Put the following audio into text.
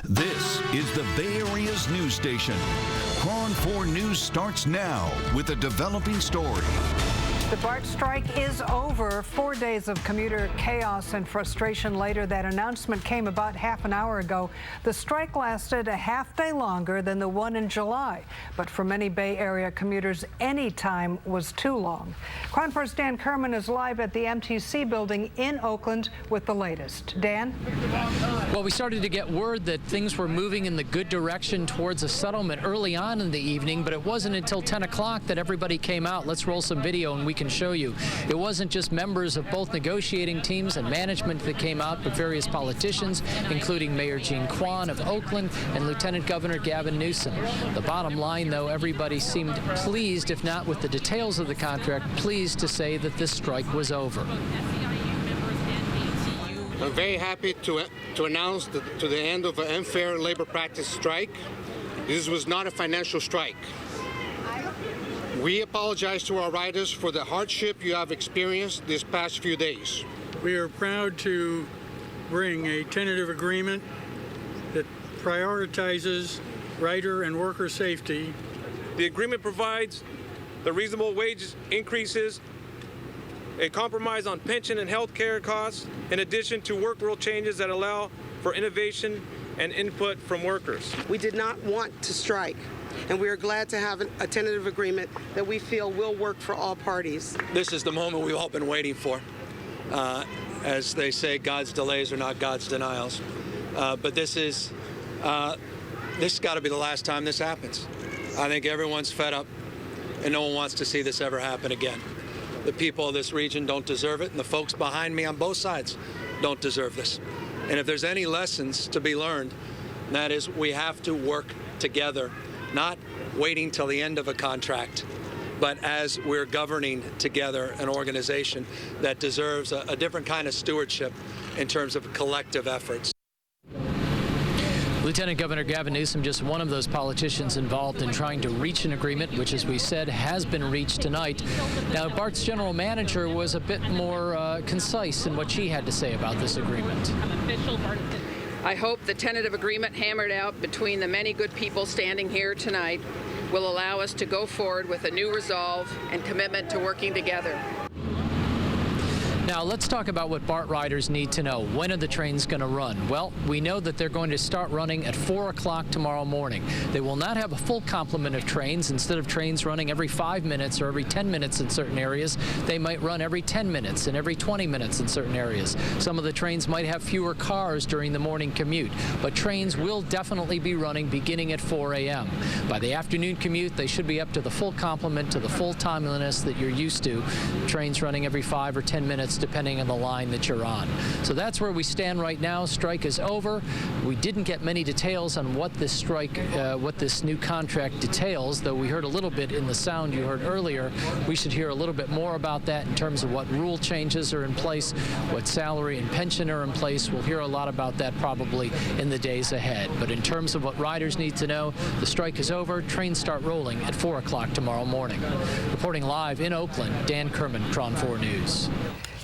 This is the Bay Area's news station. KRON 4 News starts now with a developing story. The BART strike is over. 4 days of commuter chaos and frustration later. That announcement came about half an hour ago. The strike lasted a half day longer than the one in July. But for many Bay Area commuters, any time was too long. KRON 4's Dan Kerman is live at the MTC building in Oakland with the latest. Dan? Well, we started to get word that things were moving in the good direction towards a settlement early on in the evening, but it wasn't until 10 o'clock that everybody came out. Let's roll some video and we can show you. It wasn't just members of both negotiating teams and management that came out, but various politicians, including Mayor Jean Quan of Oakland and Lieutenant Governor Gavin Newsom. The bottom line, though, everybody seemed pleased, if not with the details of the contract, pleased to say that this strike was over. I'm very happy to announce to the end of an unfair labor practice strike. This was not a financial strike. We apologize to our riders for the hardship you have experienced these past few days. We are proud to bring a tentative agreement that prioritizes rider and worker safety. The agreement provides the reasonable wage increases, a compromise on pension and health care costs, in addition to work rule changes that allow for innovation and input from workers. We did not want to strike, and we are glad to have a tentative agreement that we feel will work for all parties. This is the moment we've all been waiting for. As they say, God's delays are not God's denials. But this has got to be the last time this happens. I think everyone's fed up, and no one wants to see this ever happen again. The people of this region don't deserve it, and the folks behind me on both sides don't deserve this. And if there's any lessons to be learned, that is, we have to work together, not waiting till the end of a contract, but as we're governing together an organization that deserves a different kind of stewardship in terms of collective efforts. Lieutenant Governor Gavin Newsom, just one of those politicians involved in trying to reach an agreement, which, as we said, has been reached tonight. Now, BART's general manager was a bit more concise in what she had to say about this agreement. I hope the tentative agreement hammered out between the many good people standing here tonight will allow us to go forward with a new resolve and commitment to working together. Now, let's talk about what BART riders need to know. When are the trains going to run? Well, we know that they're going to start running at 4 o'clock tomorrow morning. They will not have a full complement of trains. Instead of trains running every 5 minutes or every 10 minutes in certain areas, they might run every 10 minutes and every 20 minutes in certain areas. Some of the trains might have fewer cars during the morning commute, but trains will definitely be running beginning at 4 a.m. By the afternoon commute, they should be up to the full complement, to the full timeliness that you're used to. Trains running every 5 or 10 minutes depending on the line that you're on. So that's where we stand right now. Strike is over. We didn't get many details on what this strike, what this new contract details, though we heard a little bit in the sound you heard earlier. We should hear a little bit more about that in terms of what rule changes are in place, what salary and pension are in place. We'll hear a lot about that probably in the days ahead. But in terms of what riders need to know, the strike is over. Trains start rolling at 4 o'clock tomorrow morning. Reporting live in Oakland, Dan Kerman, KRON 4 News.